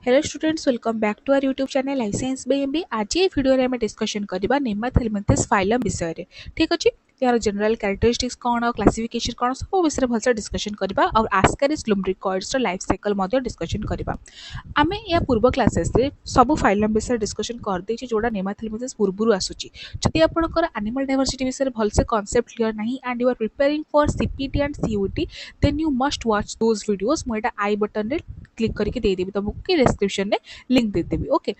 Hello students, welcome back to our YouTube channel life science by MB. आज ये video रे हमें discussion करबा नेमाथेलमिंथेस फाइलम विषय रे। ठीक अछि, यार जनरल कैरेक्टरिस्टिक्स कोन और क्लासिफिकेशन कोन सब विषय भलसे डिस्कशन करबा और एस्केरिस लुम्ब्रिकॉइड्स रो लाइफ साइकिल मध्ये डिस्कशन करबा। आमे या पूर्व क्लासेस रे सब फाइलम विषय डिस्कशन कर देछि जोडा नेमाथेलमिंथेस पूर्वरु आसुची। जदि आपनकर एनिमल डाइवर्सिटी विषय भलसे कांसेप्ट क्लियर नाही and you are preparing for CPT and CUT, then you must watch those videos. मो एटा आई बटन रे क्लिक करके दे देबी तुमको कि डिस्क्रिप्शन में लिंक दे देबी। ओके,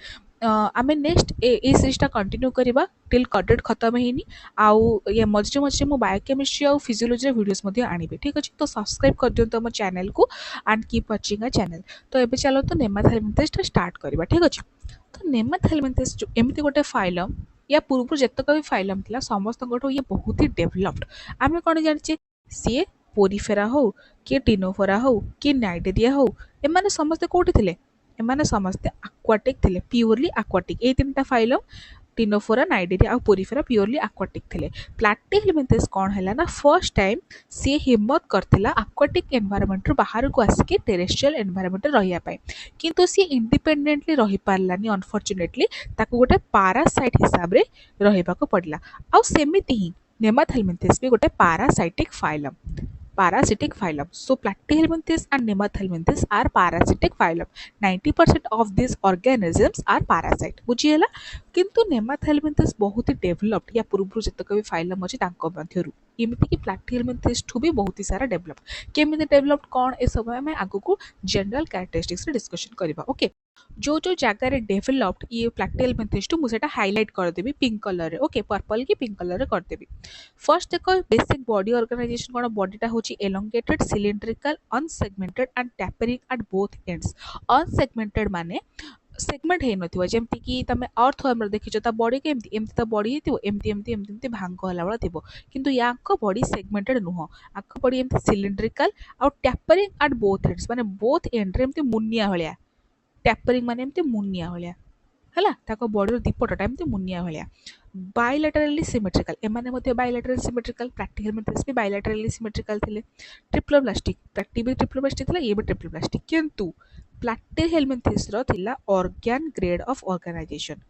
आमे नेक्स्ट ए सीरीजटा कंटिन्यू करबा टिल कटेड खत्म हेनी। आउ ये मझे मझे मो बायोकेमिस्ट्री और फिजियोलॉजी वीडियोस मध्ये आनिबे। ठीक अछि, तो सब्सक्राइब कर दियंतु हम चैनल को and keep watching a channel. तो एबे चलो तो नेमाथेलमिंथेस स्टार्ट करबा। ठीक अछि, तो नेमाथेलमिंथेस जो एमिति गोटे फाइलम या पूर्व जतक भी फाइलम थिला समस्त गोटो ये बहुत ही डेवलप्ड। आमे कोन जानिचे सी पोरिफेरा हो कि टिनोफोरा हो कि नाइडेरिया हो, एमाने समस्ते कोठी थिले? एमाने समस्ते aquatic थिले, प्योरली aquatic। ए तीनटा फाइलम टिनोफोरा, नाइडेरिया और पोरिफेरा प्योरली aquatic थिले। प्लैटिहेलमिंथेस कोन हैला ना फर्स्ट टाइम से हिम्मत करथिला aquatic एनवायरनमेंट रो बाहर को आसिके टेरेस्ट्रियल एनवायरनमेंट रहिया पाए, किंतु सी इंडिपेंडेंटली रहि पारलानी। अनफॉर्चुनेटली ताको गोटे पारासाइट हिसाब रे रहिबाको पड़ला। आ सेमिति ही नेमाथेलमिंथेस भी गोटे parasitic phylum. Parasitic phylum. So Platyhelminthes and Nemathelminthes are parasitic phylum. 90% of these organisms are parasite. बुझिएला, किंतु Nemathelminthes बहुत ही डेवलप्ड या पूर्व जतक भी फाइलम अछि तांको मध्यरु एमिति कि Platyhelminthes ठु भी बहुत ही सारा डेवलप्ड। केमिति डेवलप्ड कोन ए सब हमें आगु को जनरल कैरेक्टरिस्टिक्स रे डिस्कशन करबा। ओके, जो जो जगह रे डेवलप्ड ये Platyhelminthes टू मुझे हाईलाइट कर देबी पिंक कलर रे। ओके, पर्पल की पिंक कलर रे कर देबी। फर्स्ट देखो बेसिक बॉडी ऑर्गेनाइजेशन कोन, बॉडीटा होची elongated cylindrical unsegmented and tapering at both ends। unsegmented माने सेगमेंट हे नथिबो, जेमति कि तमे अर्थवर्म देखिछो ता बॉडी केमति एमति ता बॉडी हेतिबो एमति भांग होला वाला थिबो, किंतु याको बॉडी सेगमेंटेड नुहो। आको बॉडी एमति सिलिंड्रिकल और टैपरिंग एट बोथ एंड्स माने बोथ एंड रे एमति मुनिया भलिया। टैपरिंग माने एमति मुनिया भलिया हला, ताको बॉडी रो दीपटटा एमति मुनिया भलिया। बायलैटरली सिमेट्रिकल, एमाने मध्ये बायलैटरल सिमेट्रिकल। प्लैटिहेलमिंथेस भी बायलैटरली सिमेट्रिकल थिले। ट्रिप्लोब्लास्टिक, प्लैटी भी ट्रिप्लोब्लास्टिक थिला, ये भी ट्रिप्लोब्लास्टिक, किंतु प्लैटिहेलमिंथेस रो थिला organ grade of organisation.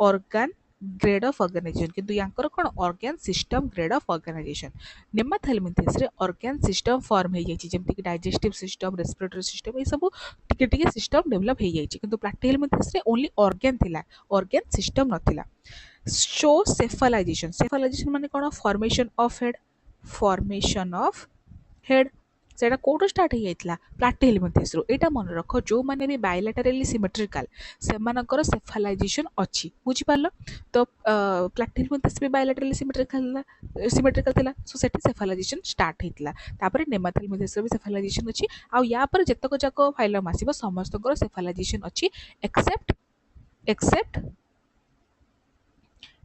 Organ grade of organisation, किंतु यांकर कोन organ system grade of organisation. Nemathelminthes रे ऑर्गन सिस्टम फॉर्म हे जायछि, जेमति कि डाइजेस्टिव सिस्टम, रेस्पिरेटरी सिस्टम, ए सब टिके टिके सिस्टम डेवलप हे जायछि, किंतु प्लैटिहेलमिंथेस रे ओनली ऑर्गन थिला, ऑर्गन सिस्टम नथिला। शो सेफलाइजेशन, सेफलाइजेशन माने कोन? Formation of head, formation of head सेटा कोटो स्टार्ट हो जाइतला प्लैटिहेलमिंथेस रो। एटा मन रखो, जो माने भी बायलैटरली सिमेट्रिकल सेमानकर सेफलाइजेशन अछि, बुझि पारलो? तो प्लैटिहेलमिंथेस भी बायलैटरली सिमेट्रिकल थिला, सो सेठी सेफलाइजेशन स्टार्ट हेतला। तापर नेमाथेलमिंथेस रो भी सेफलाइजेशन अछि, आ या पर जतक जाको फाइलम आसीबो समस्तकर सेफलाइजेशन अछि एक्सेप्ट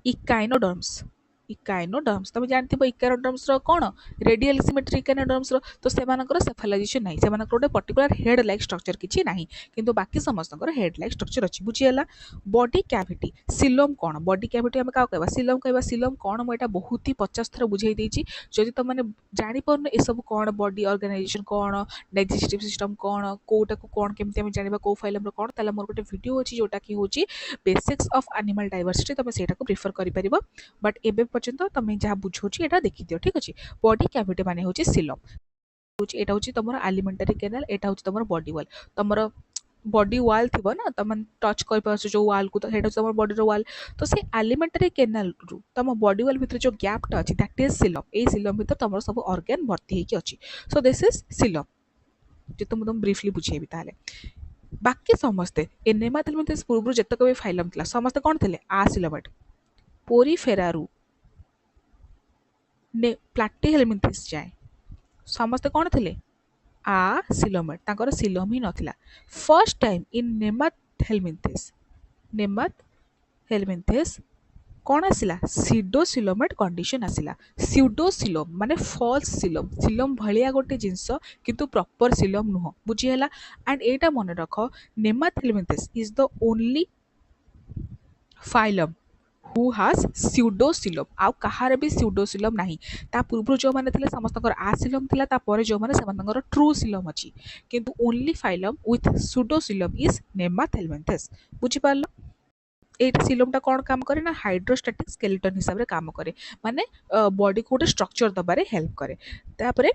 इकाइनोडर्म्स। इकाइनोडर्म्स तमे जानथिबो इकाइनोडर्म्स रो कोन? रेडियल सिमेट्री इकाइनोडर्म्स रो। तो सेमानकर सेफलाइजेशन नाही, सेमानकर गोटे पर्टिकुलर हेड लाइक स्ट्रक्चर किछि नाही, किंतु बाकी समस्तकर हेड लाइक स्ट्रक्चर अछि, बुझियला? बॉडी कैविटी, सिलोम कोन? बॉडी कैविटी हम का कहबा? सिलोम कहबा। सिलोम कोन म एटा बहुत ही 50 थर बुझाई देछि। जदि त माने जानि परन ए सब कोन, बॉडी ऑर्गेनाइजेशन कोन, डाइजेस्टिव सिस्टम कोन, कोटा को कोन केमति हम जानिबा को फाइलम रो कोन, ताला मोर गोटे वीडियो अछि जोटा कि होछि बेसिक्स ऑफ एनिमल डाइवर्सिटी। तमे सेटा को प्रेफर करि परिबो, बट एबे पर्यंत तमे जहा बुझोछि एटा देखि दियो। ठीक अछि, बॉडी कैविटी माने होछि सिलोम, होछि एटा होछि तमरो एलिमेंटरी कैनाल, एटा होछि तमरो बॉडी वॉल। तमरो बॉडी वॉल थिबो ना, तमन टच कर पाछो जो वॉल को, तो हेटा तमरो बॉडी रो वॉल। तो से एलिमेंटरी कैनाल रु तम बॉडी वॉल भितर जो गैप टा अछि, that is coelom. A coelom भितर तमरो सब ऑर्गन भर्ती हेकि अछि, सो दिस इज सिलोम। जे तुम ब्रीफली बुझेबी ताले बाकी समस्ते ए नेमाथेलमिंथेस पूर्व जतक भी फाइलम थिला समस्ते कोन थिले? आसिलोमेट। पोरिफेरारू ने प्लैटिहेलमिंथेस जाए समस्ते कोन थिले? सिलोमेट। तांकर सिलोम ही नथिला। फर्स्ट टाइम इन नेमाथेलमिंथेस कोन आसिला? सीडोसिलोमेट कंडीशन आसिला। सीडोसिलोम माने फॉल्स सिलोम, सिलोम भलिया गोटे जिंस किंतु प्रॉपर सिलोम नुह, बुझिहेला? एंड एटा मन रखो, nemathelminthes is the only phylum who has pseudocoelom आउ कहार भी स्यूडोसिलम नहीं ता पूर्व जो माने थिले समस्तकर आसिलम थिला ता परे जो माने समस्तकर ट्रूसिलम अछि किंतु ओनली फाइलम विथ स्यूडोसिलम इज नेमाथेलमेंथेस बुझि पारलो एटा सिलमटा कौन काम करे ना हाइड्रोस्टैटिक स्केलेटन हिसाब रे काम करे माने बॉडी को गोटे स्ट्रक्चर दबारे हेल्प करे तापरे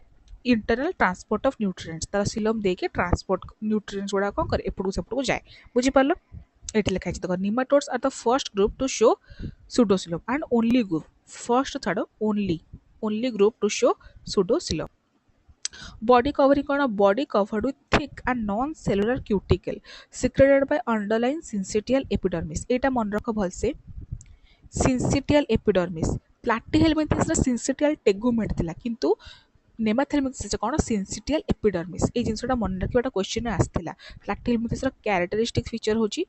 इंटरनल ट्रांसपोर्ट ऑफ न्यूट्रिएंट्स तार सिलम देके ट्रांसपोर्ट न्यूट्रिएंट्स गुडा कौन करे एपटू सेपटू जाए बुझि पारलो एटी लिखा देखो nematodes are the first group to show pseudoxylem and only group first third only group to show pseudoxylem body covering on a body covered with thick and non cellular cuticle secreted by underlying syncytial epidermis eta मन रख भलसे syncytial epidermis platyhelminthes ର syncytial tegument थिला किंतु नेमाथेलमिथेस कौन syncytial epidermis ए जिनसटा मन रखिबाटा question में आस्थिला platyhelminthes ର characteristic feature होची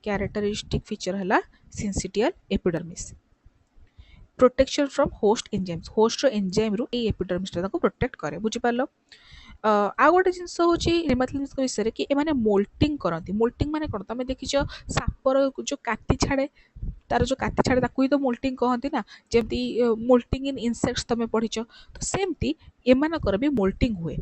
characteristic feature हला syncytial epidermis protection from host enzymes host enzyme रु ए एपिडर्मिस को प्रोटेक्ट करे बुझी पारलो आ गोटे जिनस होची नेमाथेलमिस विषय कि एमाने मोल्टिंग करती मोल्टिंग माने कोन तमे देखिछो सापर जो काटी छाड़े तार जो काटी छाड़े ताकू ही तो मोल्टिंग कहती ना जेमती मोल्टिंग इन इनसेक्ट्स तमे पढ़िछ तो सेमती एमानकर भी मोल्टिंग हुए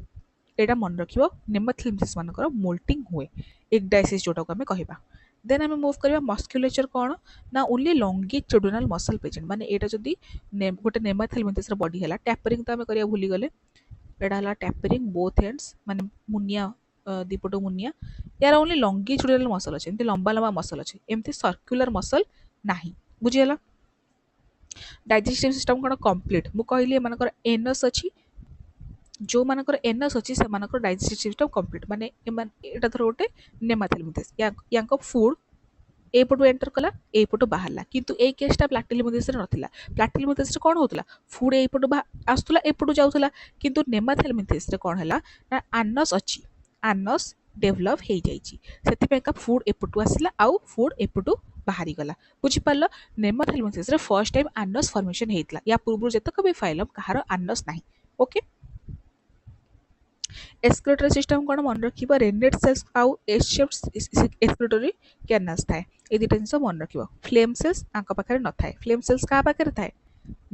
एटा मन रखिबो नेमाथेलमिस मानकर मोल्टिंग हुए एक्डाइसिस जोटा को हमें कहबा देन आम मुव करवा मस्क्युलेचर कौन ना ओनली लॉन्गिट्यूडिनल मसल प्रेजेंट माने एटा जदी गोटे नेमाथेलमिथेस बॉडी हैला टैपरिंग तो आम करिया भूली गले एटा हला टैपरिंग बोथ एंड्स माने मुनिया दीपटो मुनिया यार ओनली लॉन्गिट्यूडिनल मसल अछि एमती लंबा लंबा मसल अछि एमती सर्कुलर मसल नाही बुझी हला डाइजेस्टिव सिस्टम कोन कंप्लीट मु कहली एमानकर एनस अछि जो मानकर एनस अछि से मानकर डाइजेस्टिव सिस्टम कंप्लीट माने एटा धर गोटे नेमाथेलमिथेस यांको फूड एपटू एंटर कला एपटू बाहरला किंतु ए केसटा प्लाटिहेलमिथेस रे नथिला प्लाटिहेलमिथेस रे कोन होतला फूड एपटू आस्तुला एपटू जाउतला किंतु नेमाथेलमिथेस रे कोन हला ना आनस अछि आनस डेवलप हे जाइछि सेति पे का फूड एपटू आसिला आउ फूड एपटू बाहरी गला बुझी पारलो नेमाथेलमिथेस रे फर्स्ट टाइम आनस फॉर्मेशन हेतला या पूर्व जतक भी फाइलम कहार आनस नाही ओके एक्सक्रीटरी सिस्टम कौन मन रखिबा रेनेट सेल्स आउ एस शेप्ड एक्सक्रीटरी कैनाल्स थाए ए दुटा जिनस मन रखिबा फ्लेम सेल्स आंक पाखरे न थाए फ्लेम सेल्स का पाखरे थाए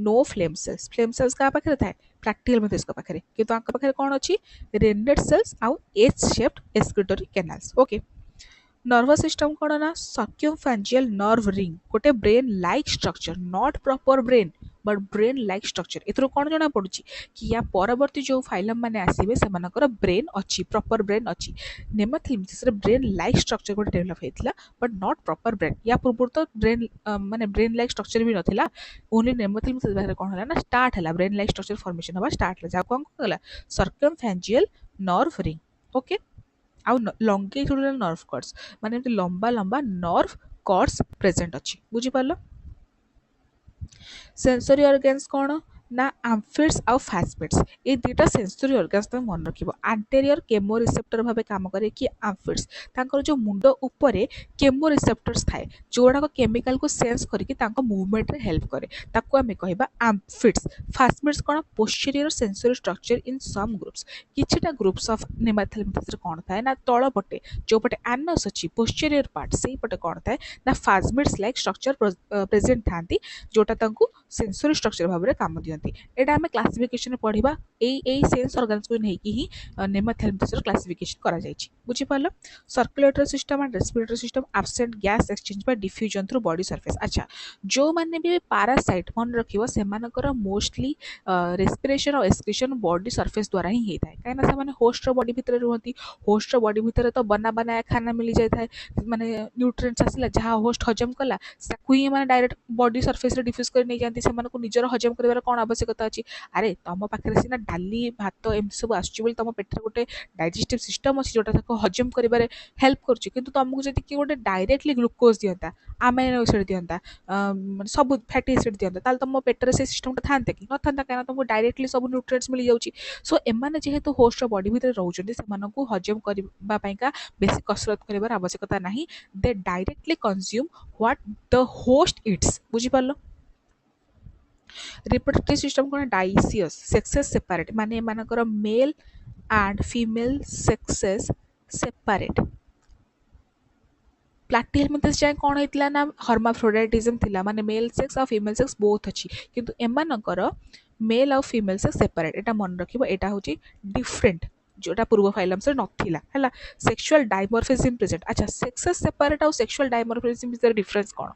नो फ्लेम सेल्स का पाखरे थाए प्लाटिहेलमिथेस का पाखरे किंतु आंक पाखरे कौन अछि रेनेट सेल्स आउ S shaped excretory canals okay nervous system कौन ना सर्क्यूमफेरेंजियल नर्व रिंग गोटे brain like structure not proper brain but brain like structure एथरो कौन जना पड़ुची कि या परवर्ती जो फाइलम माने आसीबे सेमानकर ब्रेन अछि प्रॉपर ब्रेन अछि नेमाथेलमिथेस रे ब्रेन लाइक स्ट्रक्चर गोटे डेवलप हेतिला बट नॉट प्रॉपर ब्रेन या पूर्व तो ब्रेन माने ब्रेन लाइक स्ट्रक्चर भी नथिला ओनली नेमाथेलमिथेस बारे कौन हला ना स्टार्ट हला ब्रेन लाइक स्ट्रक्चर फॉर्मेशन हवा स्टार्ट हला जा कोन कहला सर्कमफेरेंजियल नर्व रिंग ओके आउ लॉन्गिट्यूडिनल नर्व कॉर्ड्स माने लंबा लंबा नर्व कॉर्ड्स प्रेजेंट अछि बुझी पारलो सेंसरी ऑर्गन्स कौन ना आम्फिड्स आउ फास्फिड्स ये दुटा सेंसरी ऑर्गन्स तुम मन रखिबो एंटीरियर केमो रिसेप्टर भाबे काम करे कि आम्फिड्स तांकर जो मुंड ऊपरे केमो रिसेप्टर्स थाए जोडा को केमिकल को सेंस करके तांको मूवमेंट रे हेल्प करे ताको हमें कहबा आम्फिड्स फास्फिड्स कौन posterior sensory structure in some groups किछटा ग्रुप्स ऑफ नेमाथेलमिथेस रे कौन थाए ना तळ पटे जो पटे एनस अछि पोस्टीरियर पार्ट सेही पटे कौन थाए ना फास्फिड्स लाइक स्ट्रक्चर प्रेजेंट थांती जोटा तांको सेंसरी स्ट्रक्चर भाबरे काम दियंती एटा हमें क्लासिफिकेशन पढ़िबा ए सेंस ऑर्गन्स को नहीं कि ही नेमाथेलमिथेस क्लासिफिकेशन करा जायछि बुझि पारलो circulatory system and respiratory system absent gas exchange by diffusion through body surface अच्छा जो माने भी पैरासाइट मन रखिबो से मानकर मोस्टली रेस्पिरेशन और एक्सक्रीशन बॉडी सरफेस द्वारा ही हेता है काहे ना से माने होस्ट रो बॉडी भीतर रहंती होस्ट रो बॉडी भीतर तो बना बनाया खाना मिली जाय थाए माने न्यूट्रिएंट्स आसिला जहां होस्ट हजम कला साकु ही माने डायरेक्ट बॉडी सरफेस रे डिफ्यूज कर नै जानती से मानको निजर हजम करिवार कोन आवश्यकता अछि अरे तुम पाखे सीना डाली भात एमती सब आसुची तुम पेट गोटे डाइजेस्टिव सिस्टम अच्छी जोटा हजम कर हेल्प करुच्ची कि तुमको जब किए गोटे डायरेक्टली ग्लूकोज दिंता आमाइनो एसिड दिंता सब फैटी एसिड दिंता तुम पेटर से सिस्टम था कि न था कहीं तुमको डायरेक्टली सब न्यूट्रिएंट्स मिल जाऊँगी सो एमाने जेहेतु होस्ट बॉडी भितर रोचंती से हजम करने बेसी कसरत कर आवश्यकता नहीं दे directly consume what the host eats बुझिपार रिप्रोडक्टिव सिस्टम कौन डाइसियस सेक्सेस सेपरेट माने एमानकर male and female sexes separate platyhelminthes जाए कौन होता ना हर्माफ्रोडाइटिज्म थिला माने मेल सेक्स और फीमेल सेक्स बोथ अच्छी किंतु एमानकर मेल और फीमेल सेक्स सेपरेट एटा मन रखिबो एटा होची डिफरेंट जोटा पूर्व फाइलम से नथिला हैला सेक्सुअल डायमॉर्फिज्म प्रेजेंट अच्छा सेक्सेस सेपरेट और सेक्सुअल डायमॉर्फिज्म विषय डिफरेंस कौन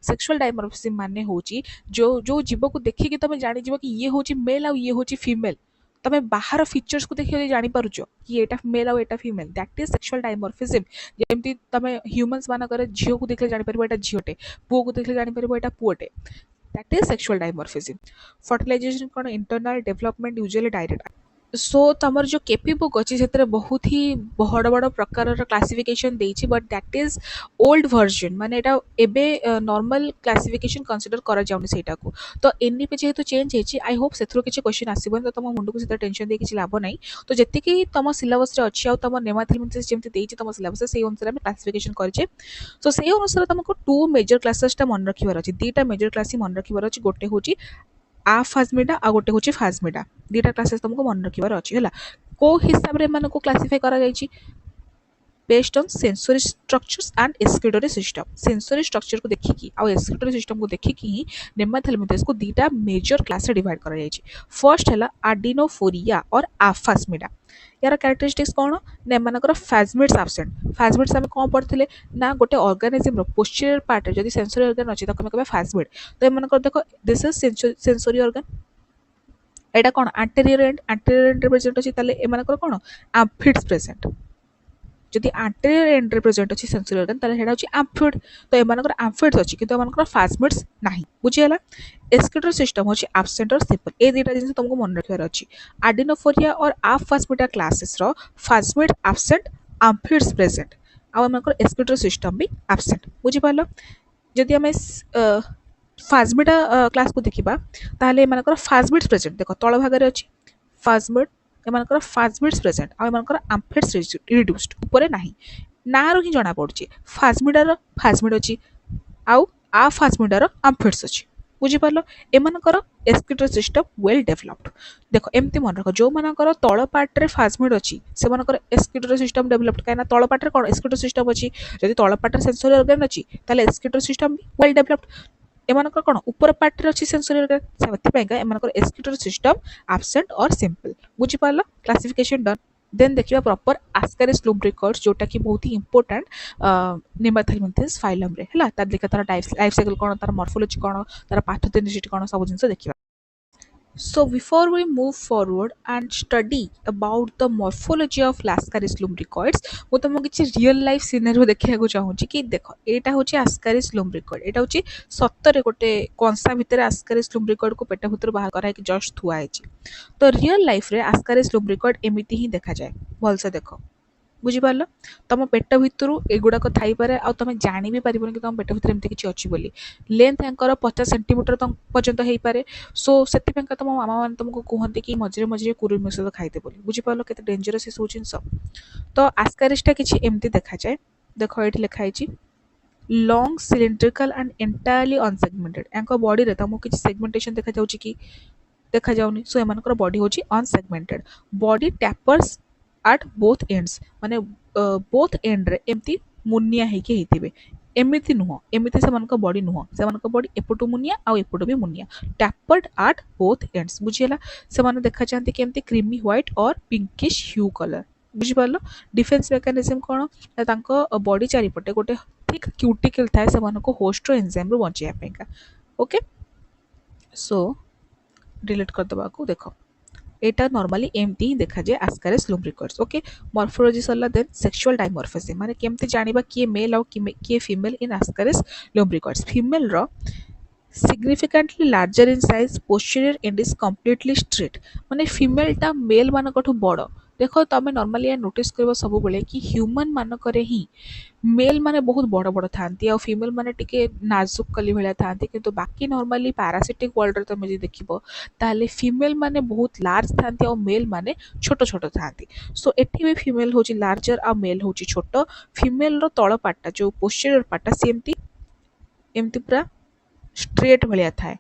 सेक्सुअल डायमॉर्फिज्म माने होची जो जो जीव को देखिकी तुम जानी जीव कि ये होची मेल और ये होची फीमेल तमे बाहर फीचर्स को देखिए जानी पारुछ कि एटा मेल और एटा female that is sexual dimorphism जेमती तमे ह्यूमंस मानकर झियो को देखले जानी परबो एटा झियोटे पुओ को देखले जानी परबो एटा पुओटे that is sexual dimorphism fertilisation कोन internal development usually direct so तमर जो केपी बुक अच्छी से बहुत ही बड़ बड़ प्रकार क्लासिफिकेशन देछि but that is old version माने एटा एबे नॉर्मल क्लासिफिकेशन कंसीडर करा जाउनी सेटा को तो एनईपी जेहेतु चेंज हेछि आई होप सेथरो किछि क्वेश्चन आसीबन तो तम मुंड को सेता टेंशन दे किछि लाभ नै तो जति कि तम सिलेबस रे अछि आ तम नेमाथेमेटिक्स जेमति देछि तम सिलेबस से अनुसार हम क्लासिफिकेशन करछे सो से अनुसार तुमको टू मेजर क्लासेस टा मन रखिबार अछि दीटा मेजर क्लास ही मन रखिबार अछि गोटे होछि आ फाजमिडा आ गोटे होछि फाजमिडा दीटा क्लासेस तुमको मन रखिबार अछि हला को हिसाब रे मानको क्लासिफाई करा जायछि based on sensory structures and excretory system sensory structure को देखिकी आ एक्सक्रीटरी सिस्टम को देखिकी ही नेमाथेलेमिथेस को दीटा मेजर क्लास रे डिवाइड करा जायछि फर्स्ट हला आर्डिनोफोरिया और आफास्मिडा यार कैरेक्टरिस्टिक्स कौन ना एमानकर फाजमिड्स एब्सेंट फाजमिड्स आम कौन पढ़ते ना गोटे ऑर्गेनिज्म पोस्टीरियर पार्ट जदि सेंसरी ऑर्गन अच्छी तक कहबा फाजमिड तो एमानकर देखो दिस इज सेंसरी ऑर्गन एटा कौन एंटीरियर एंड प्रेजेंट अच्छी ताले एमानकर कौन एम्फिड्स प्रेजेंट जदि एंटीरियर एंड रे प्रेजेंट अछि सेंसरी ऑर्गन ताले हेडा अछि एम्फिड तो एमानकर एम्फिड्स अछि किंतु एमानकर फाजमिड्स नाही बुझियला एक्सक्रीटरी सिस्टम अछि एब्सेंट और सिंपल ए दुटा जिंस तुमको मन रखिबार अछि आर्डिनोफोरिया और आफास्मिडा क्लासेस रो फाजमिड एब्सेंट एम्फिड्स प्रेजेंट आ एमानकर एक्सक्रीटरी सिस्टम भी एब्सेंट बुझि पालो जदि हमें फाजमिडा क्लास को देखिबा ताले एमानकर फाजमिड्स प्रेजेंट देखो तळ भाग रे अछि फाजमिड एमानकर फाजमिड्स प्रेजेंट आ एमानकर एम्फिड्स रिड्यूस्ड ऊपर नाही नारो ही जଣା पड़ुची फाजमिडार फाजमिड अछि आउ आ फाजमिडार एम्फिड्स अछि बुझि पारलो एमानकर एक्सक्रीटरी सिस्टम वेल डेवलप्ड देखो एमती मन रखो जो मानकर तळ पार्ट रे फाजमिड अछि से मानकर एक्सक्रीटरी सिस्टम डेवलप्ड काना तळ पार्ट रे कोन एक्सक्रीटरी सिस्टम अछि जदि तळ पार्ट रे सेंसरी ऑर्गन अछि ताले एक्सक्रीटरी सिस्टम वेल डेवलप्ड एमानकर कोन ऊपर पार्ट रे अछि सेंसरी ऑर्गन सेमति पैगा एमानकर एक्सक्रीटरी सिस्टम एब्सेंट और सिंपल बुझि पारलो क्लासिफिकेशन डन देन देखिबा प्रॉपर आस्कारिस लुम्ब्रिकॉइड्स जोटा कि बहुत ही इंपोर्टेंट नेमाथेलेमिथेस फाइलम रे हला तार देखा तार लाइफ साइकिल कोन तार मॉर्फोलॉजी कोन तार पैथोजेनेसिटी कोन सब जिंस देखिबा So before we move forward and study about the morphology of Lascaris lumbricoids, ମୁଁ ତମକୁ କିଛି real life scenario ଦେଖିବାକୁ ଚାହୁଁଛି କି ଦେଖ ଏଇଟା ହେଉଛି Ascaris lumbricoid ଏଇଟା ହେଉଛି ସତରେ ଗୋଟେ କଂସା ଭିତରେ Ascaris lumbricoid କୁ ପେଟ ଭିତରୁ ବାହାର କରାହେଇକି ଜଷ୍ଟ ଥୁଆ ହେଇଛି ତ real life ରେ Ascaris lumbricoid ଏମିତି ହିଁ ଦେଖାଯାଏ ଭଲସେ ଦେଖ ବୁଝିପାରିଲ ତମ ପେଟ ଭିତରୁ ଏଗୁଡାକ ଥାଇପାରେ ଆଉ ତମେ ଜାଣି ବି ପାରିବନି କି ତମ ପେଟ ଭିତରେ ଏମିତି କିଛି ଅଛି ବୋଲି ଲେନ୍ଥ ୟାଙ୍କର 50 ସେଣ୍ଟିମିଟର ପର୍ଯ୍ୟନ୍ତ ହେଇପାରେ ସୋ ସେଥିପାଇଁ ତମ ମାମା ମାନେ ତମକୁ କୁହନ୍ତି କି ମଝିରେ ମଝିରେ କୁରୁମି ଔଷଧ ଖାଇଦେ ବୋଲି ବୁଝିପାରିଲ କେତେ ଡେଞ୍ଜରସ୍ ଏସବୁ ଜିନିଷ ତ ଆସ୍କାରିସଟା କିଛି ଏମିତି ଦେଖାଯାଏ ଦେଖ ଏଇଠି ଲେଖା ହେଇଛି ଲଙ୍ଗ ସିଲିଣ୍ଡ୍ରିକାଲ ଆଣ୍ଡ ଏଣ୍ଟାୟାରଲି ଅନସେଗମେଣ୍ଟେଡ ୟାଙ୍କ ବଡିରେ ତମକୁ କିଛି ସେଗମେଣ୍ଟେସନ ଦେଖାଯାଉଛି କି ଦେଖାଯାଉନି ସୋ ଏମାନଙ୍କର ବଡି ହେଉଛି ଅନସେଗମେଣ୍ଟେଡ ବଡି ଟ୍ୟାପର୍ସ at both ends माने both end रे एमती मुनिया हेके हेतिबे एमिति नुह एमिति सेमानक बॉडी नुह सेमानक बॉडी एपटु मुनिया आ एपटु भी मुनिया टैपर्ड एट बोथ एंड्स बुझियला सेमाने देखा चाहते कि एमती क्रीमी व्हाइट और पिंकिश ह्यू कलर बुझि पारलो डिफेंस मेकानिज्म कोन तांको बॉडी चारि पटे गोटे थिक क्यूटिकल थाए सेमानक होस्ट एंजाइम रो बंचिया पेका ओके सो डिलीट कर दबा को देखो एटा नॉर्मली एमती ही देखा जाए Ascaris lumbricoids ओके मॉर्फोलॉजी सरला देन सेक्सुअल डायमॉर्फिज्म माने केमते जानिबा किए मेल और किए female in Ascaris lumbricoids female रो significantly larger in size posterior end is completely straight माने फीमेल टा मेल मानकठु बड़ देखो तमे नॉर्मली या नोटिस करबो सब बेले कि ह्यूमन मानकरे ही मेल माने बहुत बड़ बड़ थांती और फीमेल माने टिके नाजुक कली भलिया थांती किंतु बाकी नॉर्मली पैरासिटिक वर्ल्ड रे तमे जे देखिबो ताले फीमेल माने बहुत लार्ज थांती और मेल माने छोट छोट थांती सो एठी भी फीमेल होची लार्जर और मेल होची छोट फीमेल रो तळ पाटा जो पोस्टीरियर पाटा सेमती एमती पूरा स्ट्रेट भलिया थाए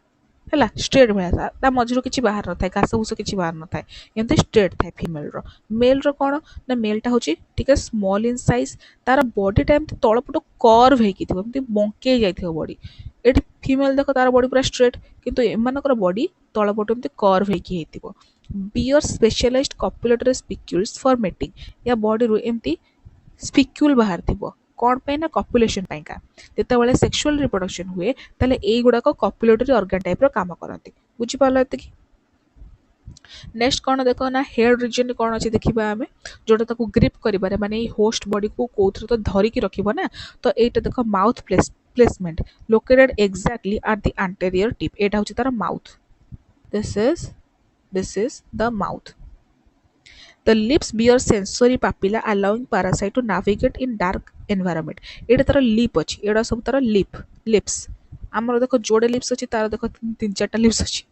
है स्ट्रेट भाया मझिर किसी बाहर न था घास भूस किसी बाहर न था एमती स्ट्रेट थाए फिमेल मेल कौन ना मेलटा हूँ टे स्मॉल इन साइज तार बॉडीटा एमती तलपट कर्व होती बंके जाइए बॉडी ये फिमेल देख तार बॉडी पूरा स्ट्रेट किंतु एमानकर बॉडी तलपट एमती कर्व होती bear specialised copulatory spicules for mating या बॉडी रू एमती स्पिक्यूल बाहर थी कौन पे ना कॉपुलेशन पाइका जितेबाला सेक्सुअल रिप्रोडक्शन हुए ताले एई गुड़ाक कॉपुलेटरी ऑर्गन टाइप रो काम करती बुझी पाल एत कि नेक्स्ट कौन देख ना हेड रिजन कौन अच्छे देखा आम जोटा ग्रिप कर माने होस्ट बॉडी को कौन तो धरिकी रखिब ना तो ये देख mouth placement located exactly at the anterior tip एटा हूँ तार mouth this is the mouth The lips bear sensory papilla allowing parasite to navigate in dark environment. एटा तार लिप अच्छी एटा सब तार लिप्स आमर देख जोड़े लिप्स अच्छी तार देख तीन चार्टा लिप्स अच्छी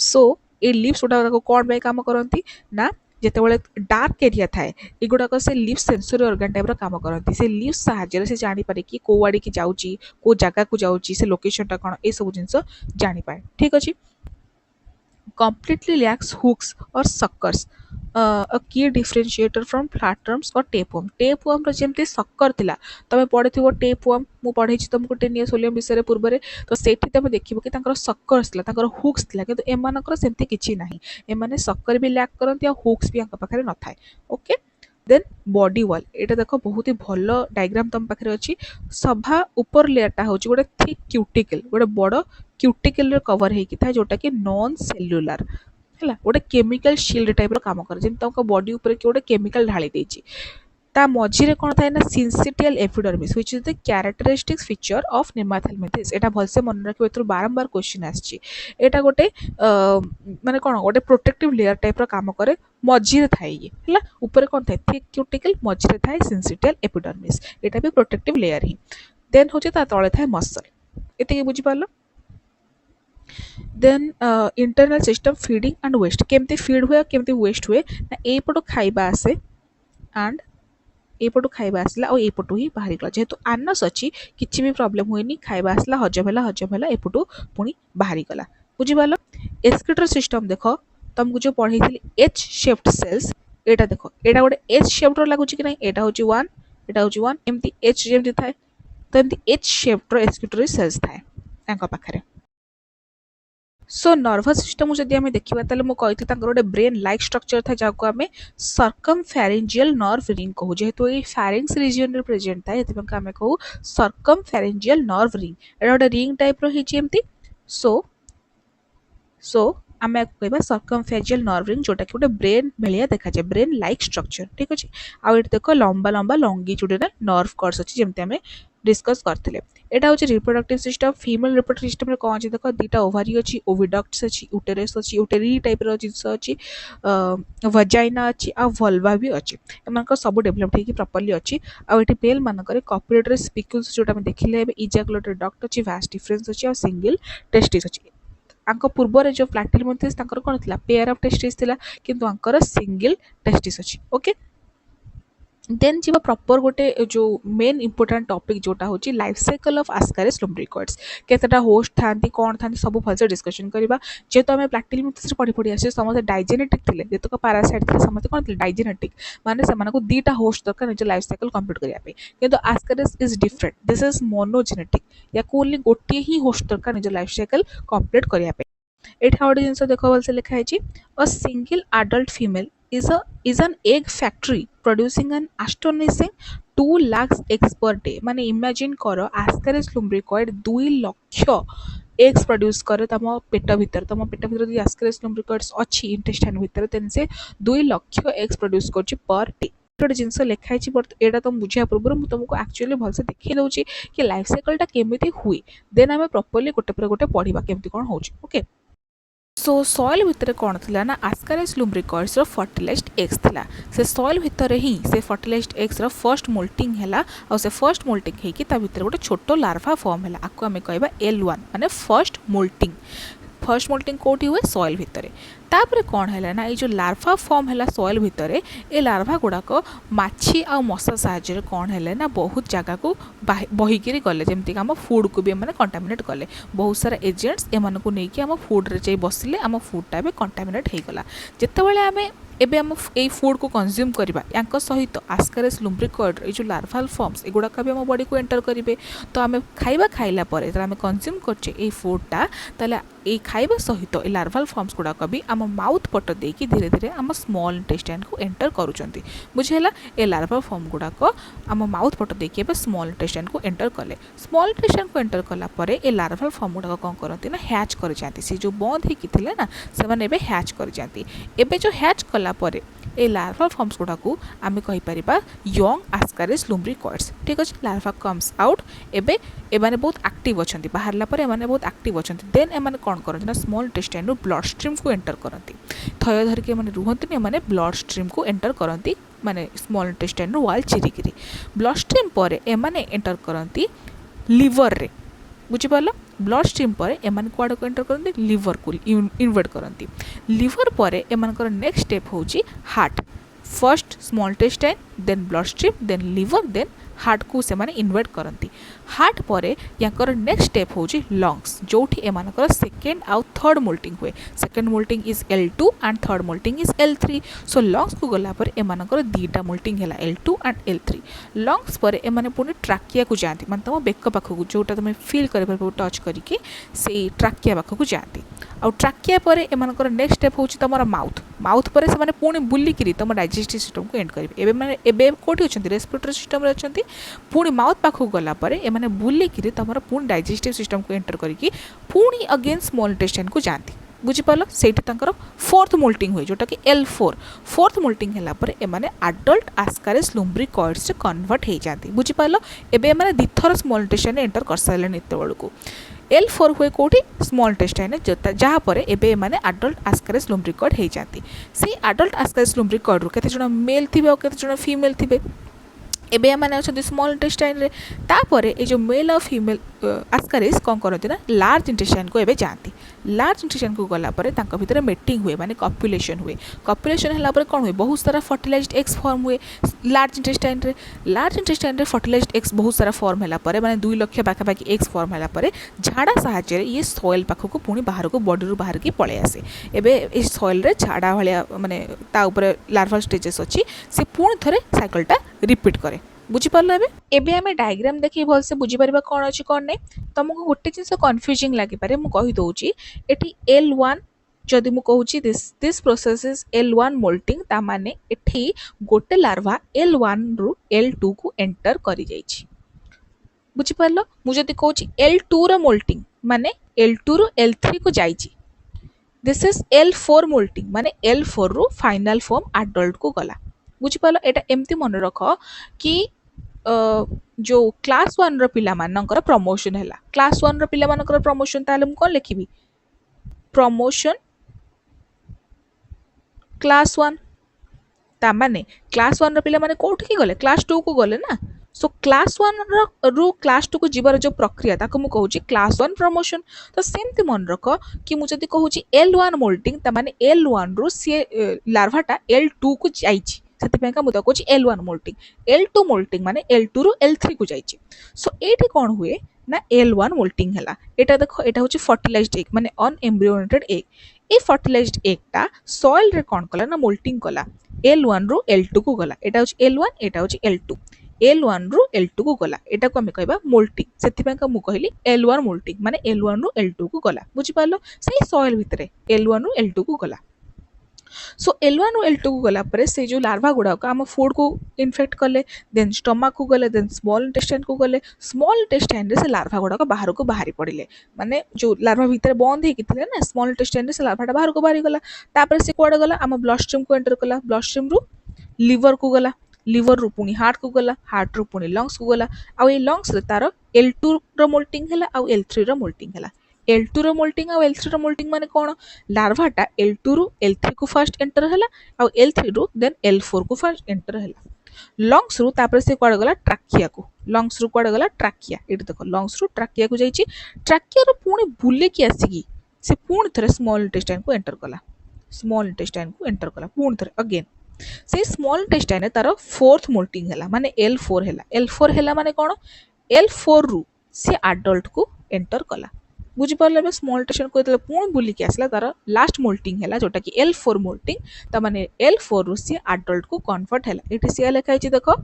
सो ये लिप्स गुड़ा कौन पे काम करती ना जितेबाला डार्क एरिया थाए एगुड़ाक से लिप्स सेंसरी ऑर्गन टाइप काम करती से लिप्स साहाय्य से जानीपे कि कौ आड़ की जाऊँगी कौ जगह को जाऊँगी से लोकेशनटा कौन ये सब जिन जानीपे ठीक अच्छे completely lacks hooks or suckers. A key differentiator from flatworms or tapeworm. Tapeworm रो जेमती सक्कर थिला तमे पढिथिबो tapeworm मु पढैछि तुमको टेनियोसोलियम विषय पूर्व तो सेठी तमे देखिबो कि तांकर सक्कर्स थिला तांकर हुक्स थिला किंतु एमानकर सेमती किछि नाही एमाने सक्कर भी लैक करंती आ हुक्स भी आंका पाखरे न थाए ओके देन बॉडी वॉल एटा देखो बहुत ही भल डायग्राम तुम पाखे अच्छी सभा ऊपर लेयरटा हूँ गोटे थिक क्यूटिकल गोटे बड़ क्यूटिकल कवर होती था जोटा कि नॉन सेल्युलर है गोटे केमिकल शिल्ड टाइप काम करे जमी बॉडी ऊपर कि गोटे केमिकल ढाली देछि ता मझिरे कौन थाए ना syncytial epidermis which is the characteristic feature of nemathelminthes एटा भलसे मन रखिबो एथुर बारंबार क्वेश्चन आछि एटा गोटे माने कोन गोटे प्रोटेक्टिव लेयर टाइप रो काम करे मझिरे थाए ये हला ऊपर कोन थाए थिक क्यूटिकल मझिरे थाए सिंसिटियल एपिडर्मिस एटा भी प्रोटेक्टिव लेयर ही देन होचे ता तळे थाए मसल एते के बुझि पालो then internal system feeding and waste केमती फीड हुए केमती वेस्ट हुए ना ए पटो खाइबा आसे एंड एपटू खाइबा आसला और एपटू ही बाहरी गला जेहेतु आनस अच्छी किसी भी प्रॉब्लम हुए खाइबा आसला हजम है एपटू पुणी बाहरी गला बुझीपाल एक्सक्रीटर सिस्टम देख तुमको जो पढ़ी थी एच शेप्ड सेल्स एटा देख एटा गोटे एच शेप्ड लगुच कि ना एटा हूँ वन एटा हूँ वन एमती एच जमी थाए तो एमती एच शेप्ड एक्सक्रीटरी सेल्स थाए पाखे सो नर्भस सिस्टम जदि आम देखा तेल मुझे गोटे ब्रेन लाइक स्ट्रक्चर था जहाँ आम सर्कमफेरेंजियल नर्व रिंग कहू जेहेतु ये फैरिंग्स रिजन प्रेजेंट था ये आम कहू सर्कमफेरेंजियल नर्व रिंग एटा गोटे रिंग टाइप रही सो आम कह सर्कमफेरेंजियल नर्व रिंग जोटा कि गोटे ब्रेन भाया देखा जाए ब्रेन लाइक स्ट्रक्चर ठीक अच्छे आउ ये देख लंबा लंबा लंगिट्यूडिनल नर्व कर्ड्स अच्छी जमी आम डिस्कस करते एटा हूँ reproductive system female reproductive system में कौन अच्छी देख दुटा ओभारी अच्छी ओविडक्ट्स अच्छी यूटेरस अच्छी यूटेरी टाइप जिनस अच्छी वजाइना अच्छी आ वल्वा भी अच्छी एम सब डेभलप्ड होगी प्रॉपर्ली अच्छी आउ ये मेल मानक कॉपुलेटरी स्पिक्यूल्स जोटा देखिले इजाकुलेटरी डक्ट अच्छी वास्ट डिफरेंस अच्छी और सिंगल टेस्टिस अच्छी आंक पूर्व जो प्लाटिलमिंथिस कौन था पेयर ऑफ टेस्टिस थिला किंतु आंकर सिंगल टेस्टिस अच्छी ओके देन जी प्रॉपर गोटे जो मेन इंपोर्टेंट टॉपिक जोटा होची life cycle of Ascaris lumbricoides केतेटा होस्ट थांती कौन थांती सब भलसे डिस्कशन करबा जेतो हमें प्लाटिलमिंथिस पढ़ी पढ़ी आसे समस्त डाइजेनेटिक थिले जेतक पैरासाइट थिले समस्त कौन थिले डाइजेनेटिक माने समान को दीटा होस्ट दरकार निज लाइफ साइकिल कंप्लीट करिया पे किंतु Ascaris is different this is monogenetic या कोली गोटे ही होस्ट दरकार निज लाइफ साइकिल कंप्लीट करिया पे एठा गोटे जिनस देख भलसे लिखा है a single adult female is an egg factory producing an astonishing 2 lakhs eggs per day माने इमेजिन करो आस्कारिस लुम्ब्रिकॉइड 2 लाख एग्स प्रोड्यूस करे तम पेट भीतर आस्कारिस लुम्ब्रिकॉइड्स अच्छी इंटेस्टाइन भीतर तेन से 2 लाख एग्स प्रोड्यूस कर पर डे गोटे जिनस लिखाई एटा तुम बुझा पूर्व मुझे तुमको एक्चुअली भलसे देखी दूसरी कि लाइफ साइकिलटा केमिति हुए देन आम प्रॉपर्ली गोटे पर गोटे पढ़ा केमती कौन हो ओके सो सॉइल भितर कौन थी ना आस्कारिस लुम्ब्रिकॉइड्स फर्टिलाइज्ड एग्स थिला से सॉइल भितर ही से फर्टिलाइज्ड एग्स फर्स्ट मोल्टिंग है और से फर्स्ट मोल्टिंग होगी ता भितर गोटे छोट लार्भा फॉर्म है आपको आम कहवा L1 माने फर्स्ट मोल्टिंग कौटी हुए सॉइल भितर तापर कौन है ना ये जो लार्भा फॉर्म है सॉइल भितर ए लार्भा गुड़ाक माछी आ मशा साहाय्य कौन है ना बहुत जगह को बहिकी गले जमीक आम फूड को भी एम कंटामिनेट कले बहुत सारा एजेंट्स एम को लेकिन आम फूड्रे जा बसिले आम फूडटा भी कंटामिनेट हो गला जितेबाला आम एबे आम ए फूड को कंज्यूम करवा या सहित आस्कारिस लुम्ब्रिकॉइड ये जो लार्भाल फॉर्म्स एगुड़ाक भी आम बॉडी को एंटर करेंगे तो आम खाइबा खाइला परे आम कंज्यूम करछे ए फूडटा ताले ए खाइबा सहित ए लार्भाल फॉर्म्स गुड़ाक भी आम माउथ पट देकी धीरे धीरे आम स्मॉल इंटेस्टाइन को एंटर करुँच बुझेगा ए लार्भाल फॉर्म गुड़ाक आम माउथ पट देकी स्मॉल इंटेस्टाइन को एंटर कले स्मॉल इंटेस्टाइन को एंटर कला परे ए लार्भाल फॉर्म गुड़ाक कौन करती ना हैच कर जाती से जो बंद होती थे ना से हैच कर जाती एबे जो हैच कला परे ए लार्भाल फॉर्म्स गुड़ाक आम कहीपर यंग आस्कारिस लुम्ब्रिकॉइड्स ठीक अच्छे लार्भा कम्स आउट एबे एमाने बहुत एक्टिव अच्छा बाहरला पर एमाने बहुत एक्टिव अच्छा देन एमाने कौन करते ना स्मॉल इंटेस्टाइन ब्लड स्ट्रीम को एंटर करती थय धरिकी मैंने रुहतनी एमाने ब्लड स्ट्रीम को एंटर करती माने स्मॉल इंटेस्टाइन वाल चिरिकी ब्लड स्ट्रीम पर एमाने एंटर करती लिवर रे बुझिपाल ब्लड स्ट्रीम पर एमान कुआड़ को एंटर करते लिवर को इन्वेट करती लिवर पर एमानकर नेक्स्ट स्टेप होची heart first small intestine then blood stream then liver then heart को से माने इन्वेट करती हार्ट पर याकर नेक्स्ट स्टेप होची लंग्स जोठी एमानकर सेकेंड आउ थर्ड मोल्टिंग हुए second moulting is L2 and third moulting is L3 so lungs को गला पर एमानकर दीटा मोल्टिंग है L2 एंड L3 लंग्स पर एमाने पुणी ट्राकिया को जाती माने तुम बेक पाखक जोटा तुम फील कर टच करके से ट्राकिया पाखक जाती आउ ट्राकिया पर एमानकर नेक्स्ट स्टेप होची तुम माउथ माउथ पर से पुणी बुलिकी तुम डाइजेस्टिव सिस्टम को एंड करेंगे एवं कौटी अच्छा रेस्पिरेटरी सिस्टम अच्छा पुणी माउथ पाखक गला पर एमाने बुलिकी तुम पुणी डाइजेस्टिव सिस्टम को एंटर करके पुणी अगेन स्मॉल इंटेस्टाइन को जाती बुझिपाल से फोर्थ मोल्टिंग हुए जोटा कि L4 फोर्थ मोल्टिंग है एमाने अडल्ट आस्कारिस लुम्ब्रिकॉइड्स कन्वर्ट हो जाती बुझिपाल एबे दिथर स्मॉल इंटेस्टाइन एंटर कर सारे को L4 हुए कौटी स्मॉल इंटेस्टाइन जहाँपर एबे एमाने अडल्ट आस्कारिस लुम्ब्रिकॉइड हो जाती से अडल्ट आस्कारिस लुम्ब्रिकॉइड रू केते जण मेल थिबे और केते जण फीमेल थिबे एबे एमाने अच्छा स्मॉल इंटेस्टाइन रे तापर ए जो मेल और फीमेल आस्कारिस कौन करती ना लार्ज इंटेस्टाइन को एबे जाती लार्ज इंटेस्टाइन को गला पर तांका भितर मेटिंग हुए माने कॉपुलेशन है पर कौन हुए बहुत सारा फर्टिलाइज्ड एग्स फॉर्म हुए लार्ज इंटेस्टाइन रे फर्टिलाइज्ड एग्स बहुत सारा फॉर्म है पर माने 2 लाख पाखापाखि एग्स फॉर्म है पर झाड़ा साहाय्य ये सॉइल पाखक पुणी बाहर को बॉडी रू बाहर की पळे आसे एबे ए सॉइल रे झाड़ा भाया माने ता ऊपर लार्वल स्टेजेस अच्छी से पुणी थरे साइकलटा रिपीट करे बुझिपाल एबे आमे डायग्राम देखि भलसे बुझी परिबा कोन अछि कोन नै तुमको गोटे जिंस कन्फ्यूजिंग लागि पारे मु कहि दोउची एठी L1 जदि मु कहूची this process is L1 moulting ता माने एठी गोटे लार्वा L1 रु L2 को एंटर करि जाइछि बुझिपाल मु जदि कहूची L2 रो मोल्टिंग माने L2 रु L3 को जाइछि दिस इज L4 मोल्टिंग माने L4 रु फाइनल फॉर्म अडल्ट को गला बुझिपाल एटा एमती मन रख कि जो क्लास 1 रो पिला मानकर प्रमोशन हैला क्लास 1 रो पिला मानकर प्रमोशन ताले मु कोन लिखिबी प्रमोशन क्लास 1 ता माने क्लास 1 रो पिला माने कोठी की गले क्लास 2 को गले ना सो क्लास 1 रो क्लास 2 को जीवार जो प्रक्रिया ताको मु कहूची क्लास 1 प्रमोशन तो सेमती मन रख कि मु जदी कहूची L1 मोल्टिंग ता माने L1 रो से लार्वाटा L2 को जाइछि सेतिपेका मुदा Kochi L1 moulting L2 moulting माने L2 रो L3 को जाइछि सो एठी कोन हुए ना L1 मोल्टिंग हैला एटा देखो एटा होची फर्टिलाइज्ड एग माने अनएम्ब्रियोनेटेड एग ए फर्टिलाइज्ड एग ता सॉइल रे कोन कला ना मोल्टिंग कला L1 रो L2 को गला एटा होची L1 एटा होची L2 L1 रू L2 को गला एटा को हमें कहबा मोल्टिंग सेतिपेका मु कहली L1 मोल्टिंग माने L1 रू L2 को गला बुझि पालो सही सॉइल भितरे L1 रू L2 को गला सो L1 और L2 को गला पर से जो लार्वा गुड़ा आम फूड को इन्फेक्ट कले देन स्टमक को गले देन स्मॉल इंटेस्टाइन को गले स्मॉल इंटेस्टाइन रे से लार्वा गुड़ा बाहर को बाहरी पड़े माने जो लार्वा भीतर बंद होगी ना स्मॉल इंटेस्टाइन रे से लार्वाटा बाहर को बाहरी गला तापर से कुआडे गला आम ब्लड स्ट्रीम को एंटर कला ब्लड स्ट्रीम रू लिवर को गला लिवर रू पुणी हार्ट को गला हार्ट रू पुणी लंग्स को गला आ ये लंग्स रे तार L2 रो मोल्टिंग हैला आ L3 रो मोल्टिंग हैला L2 रो मोल्टिंग आ L3 रो मोल्टिंग माने कोन लार्वाटा L2 रू L3 को फर्स्ट एंटर हैला आ L3 रू देन L4 को फर्स्ट एंटर हैला लंग्स रू तापर से कुआडे गला ट्राकिया को लंग्स रू कुआडे गला ट्राकिया एटी देखो लंग्स रू ट्राकिया को जाईची ट्राकिया रो पुणी बुले की आसीगी से पुणी थरे स्मॉल इंटेस्टाइन को एंटर कला स्मॉल इंटेस्टाइन को एंटर कला पुणी थे अगेन से स्मॉल इंटेस्टाइन तार फोर्थ मोल्टिंग है माने L4 है L4 है माने कौन L4 रु से आडल्ट को एंटर कला बुझिपारे स्मॉल इंटेस्टाइन को पुणी बुलिकी आसला तार लास्ट मोल्टिंग है जोटा कि L4 मोल्टिंग ता माने L4 रु से आडल्ट को कन्वर्ट है ये सी लिखाई देख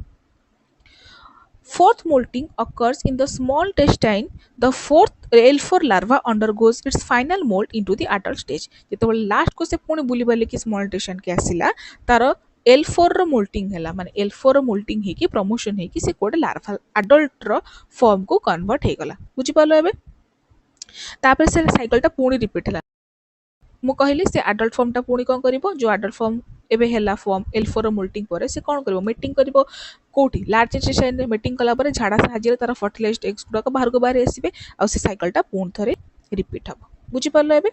fourth molting occurs in the small intestine. The fourth L4 larva undergoes its final molt into the adult stage. जेतेबेले लास्ट को से पुणी बुली बाली कि स्मॉल इंटेस्टाइन के आसिला तार L4 रो मोल्टिंग हैला माने L4 रो मोल्टिंग हे कि प्रमोशन हे कि से कोडे लार्वा एडल्ट रो फॉर्म को कन्वर्ट हे गला बुझी पालो एबे तापर से साइकिल टा पुणी रिपीट हैला मु कहली से एडल्ट फॉर्म टा पुणी कोन करिवो जो एडल्ट फॉर्म एबे हैला फॉर्म L4 रो मोल्टिंग परे से कोन करिवो मीटिंग करिवो कोठी लार्ज इंटेस्टाइन रे मीटिंग कला परे झाड़ा साहाଯ୍य तार फर्टिलाइज्ड एग्स गुडा बाहर को बाहर आसीबे आ से साइकिल टा पुणी थरे रिपीट हबो बुझी पालो एबे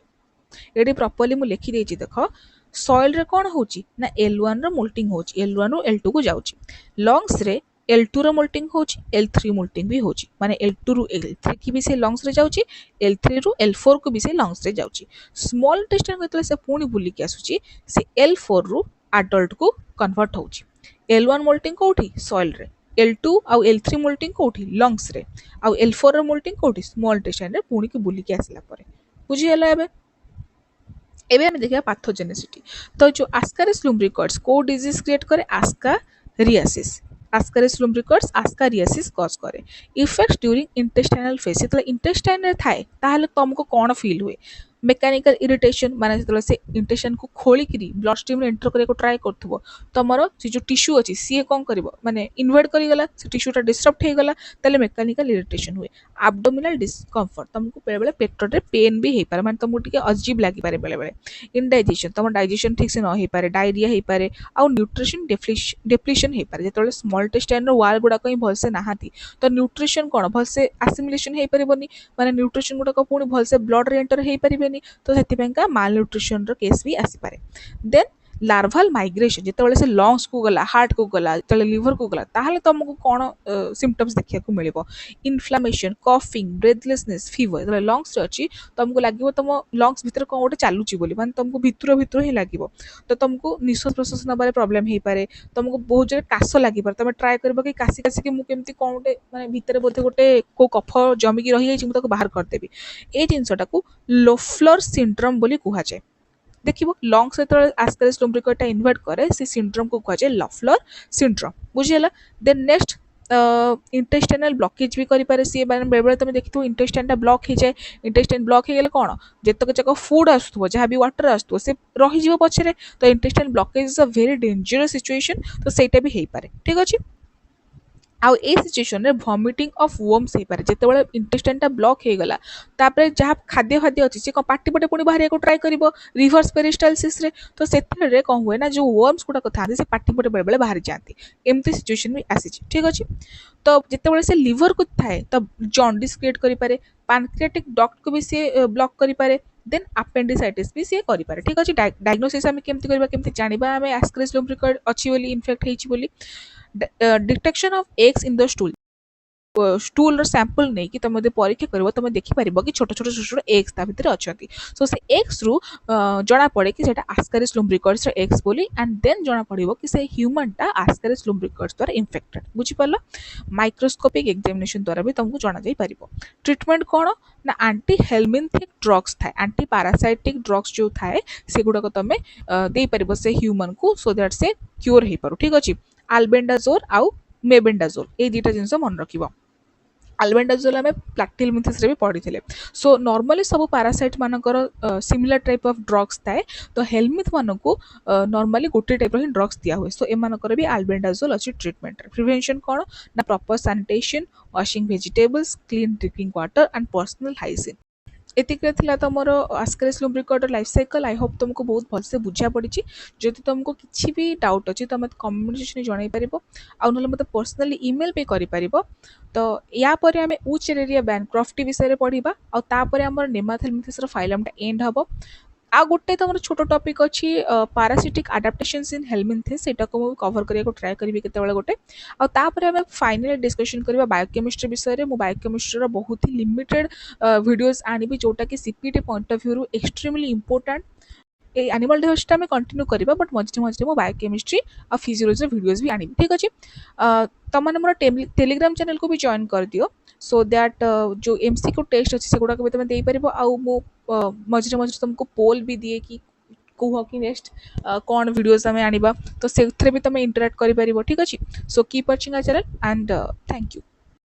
एडी प्रॉपर्ली मु लिखि देछि देखो सॉइल रे कोन होची ना L1 रो मोल्टिंग होची L1 रो L2 को जाउची लंग्स रे L2 रो मोल्टिंग होची L3 मोल्टिंग भी होची माने L2 रू L3 की भी से लंग्स रे जाउची L3 रू L4 को भी से लंग्स रे जाउची स्मॉल इंटेस्टाइन केतले से पुणी बुली के आसुची से L4 रू एडल्ट को कन्वर्ट होची L1 मोल्टिंग कोठी सॉइल रे L2 आउ L3 मोल्टिंग कोठी लंग्स रे आउ L4 रो मोल्टिंग कोठी स्मॉल इंटेस्टाइन रे पुणी के बुली के आसला परे बुझी हला एबे एबे हम देखिया पैथोजेनिसिटी तो जो आस्कारिस लुम्ब्रिकॉइड्स को डिजीज क्रिएट करे आस्कारियासिस आस्कारिस लुम्ब्रिकॉइड्स आस्कारियासिस कॉज करे इफेक्ट्स ड्यूरिंग इंटेस्टाइनल फेज तो इंटेस्टाइन रे थाए ताहले तुमको कोन फील हुए मेकानिकल इरिटेशन माने जतले से इंटेस्टाइन को खोली करी ब्लड स्ट्रीम रे एंटर करे को ट्राई करथबो तमरो से जो टिश्यू अछि सी कोन करबो माने इन्वेड करी गला से टिश्यू टा डिस्टर्ब हे गला तले मेकानिकल इरिटेशन हुए एब्डोमिनल डिस्कम्फर्ट तुमको बेले बेले पेट रे पेन भी हे पारे माने तुमको टिके अजीब लागि पारे बेले बेले इनडाइजेशन तुम डाइजेशन ठीक से न हे पारे डायरिया हे पारे आ न्यूट्रिशन डेप्लीशन हे पारे जेतले स्मॉल इंटेस्टाइन रो वाल गुडा कहीं भल से नाहाती तो न्यूट्रिशन कोन भल से एसिमिलेशन हे परिबनी माने न्यूट्रिशन गुडा को पुणी भल से ब्लड रे एंटर हे परिबनी तो सेति का माल न्यूट्रिशन रो केस भी आसी पारे देन लार्वाल माइग्रेशन जिते से लंग्स को गला हार्ट को गला जो लिवर को गला ताहले तुमको कौन सिम्पटम्स देखा को मिल इनफ्लामेशन कफिंग ब्रेथलेसनेस फीवर जो लंग्स अच्छी तुमको लगे तुम लंग्स भितर कौन गोटे चलुची बोली माने तुमको भितर भितर ही लगे तो तुमको निश्वास प्रश्वास नबार प्रॉब्लम हो पाए तुमको बहुत जोर काश लगे तुम ट्राए कर कि काशी काशिकी मुझे कौन गोटे माने भितर बोधे गोटे को कफ जमिकी रही जाइए बाहर करदेवी ये जिनटा को लोफ्लर सिंड्रोम बोली कहुए देखिबो लंग्स आस्कारिस लुम्ब्रिकॉइड इन्वर्ट करे से सिंड्रोम को कहुए लफलर सिंड्रोम बुझीला देन नेक्स्ट इंटेस्टाइनल ब्लॉकेज भी करि पारे सी बेले बेले तुम देखिथो इंटेस्टाइन ब्लॉक हो जाए इंटेस्टाइन ब्लॉक हो गले कौन जेतक जाक फूड आसुथबो जहाँ भी वाटर आसुथबो से रही जीवो पछरे तो intestine blockage is a very dangerous situation तो सेटा भी हेई पारे ठीक अछि आउ ए सिचुएशन रे वॉमिटिंग ऑफ वर्म्स हे पारे जेतेबेले इंटेस्टाइन टा ब्लॉक हे गला तापरे जहाँ खाद्य खाद्य अछि से पार्टी पटे पुणी बाहर को ट्राई करिवो रिवर्स पेरिस्टालसिस रे तो सेथरे रे कोन हुए ना जो वर्म्स गुडा को थांदे से पार्टी पटे बेले बेले बाहर जाती एमती सिचुएशन भी आसी ठीक अछि तो जेतेबेले से लिवर को थाए तो जॉन्डिस क्रिएट करि पारे पैनक्रियाटिक डक्ट को भी से ब्लॉक करि पारे देन अपेंडिसाइटिस भी से करि पारे ठीक अछि डायग्नोसिस हम केमती करबा केमती जानिबा हमें आस्कारिस लुम्ब्रिकॉइड अछि बोली इन्फेक्ट हेछि बोली detection of eggs in the stool sample नहीं कि तुम परीक्षा कर तुम देखिपर कि छोट छोट छोट छोट एग्स ता भितर अच्छा सो से एग्स रु जना पड़े कि सेटा आस्कारिस लुम्ब्रिकॉइड्स एग्स बोली एंड देन जना पड़ो कि से ह्यूमन टा आस्कारिस लुम्ब्रिकॉइड्स द्वारा इन्फेक्टेड बुझी पारला माइक्रोस्कोपिक एग्जामिनेशन द्वारा भी तुमको जना जाई परिबो ट्रीटमेंट कोन ना एंटी हेलमिन्थिक ड्रग्स थाए एंटी पैरासाइटिक ड्रग्स जो थाए से गुडा को तुम दे परिबो से ह्यूमन को सो दैट से क्योर हे पारो ठीक अछि आल्बेंडाजोल आउ मेबेंडाजोल ए दुटा जिनस मन रखिबो आल्बेंडाजोल आम प्लाटिलमिथिस रे भी पढ़ी सो नॉर्मली सब पैरासाइट मानकर सिमिलर टाइप ऑफ ड्रग्स थाए तो हेलमिथ मानक नॉर्मली गोटे टाइप ही ड्रग्स दिया हुए सो एमानकर भी आल्बेंडाजोल अच्छी ट्रीटमेंट प्रिवेंशन कौन ना proper sanitation washing vegetables clean drinking water and personal hygiene एतिक तो मोर Ascaris lumbricoides life cycle I hope तुमको बहुत भलसे बुझा पड़ी जदि तुमको किसी भी डाउट अच्छी तो मत कमेंट सेक्शन जन पार आउ ना मत पर्सनाली ईमेल पे कर तो या पर आम ऊचेरिया बैनक्रॉफ्टी विषय पढ़ा आउे आम नेमाथेलमिथिस फाइलम एंड हम आ गोटे तुम छोट टॉपिक अच्छी पैरासिटिक आडाप्टेशंस इन हेलमिन्थिस सेटा को मुझे कवर करने को ट्राए करी केतबेले गोटे आउे आम फाइनली डिस्कशन करबा बायोकेमिस्ट्री विषय में बायोकेमिस्ट्री बहुत ही लिमिटेड वीडियोस आनी जोटा कि CPT point of view extremely important ये एनिमल डाइवर्सिटी आम कंटिन्यू करवा बट मझे मझे मो बायोकेमिस्ट्री आ फिजियोलॉजी वीडियोज भी आनी ठीक अच्छे। तुमने मोर टेलीग्राम चैनल को भी जॉइन कर दियो सो दैट जो एमसीक्यू टेस्ट अच्छे से गुड़ाक भी तुम दे पार आउ मझे मझे तुमको पोल भी दिए कि कह कि नेक्स्ट कौन वीडियोज आम आने तो से भी तुम इंटराक्ट कर ठीक अच्छे। So keep watching our channel and thank you.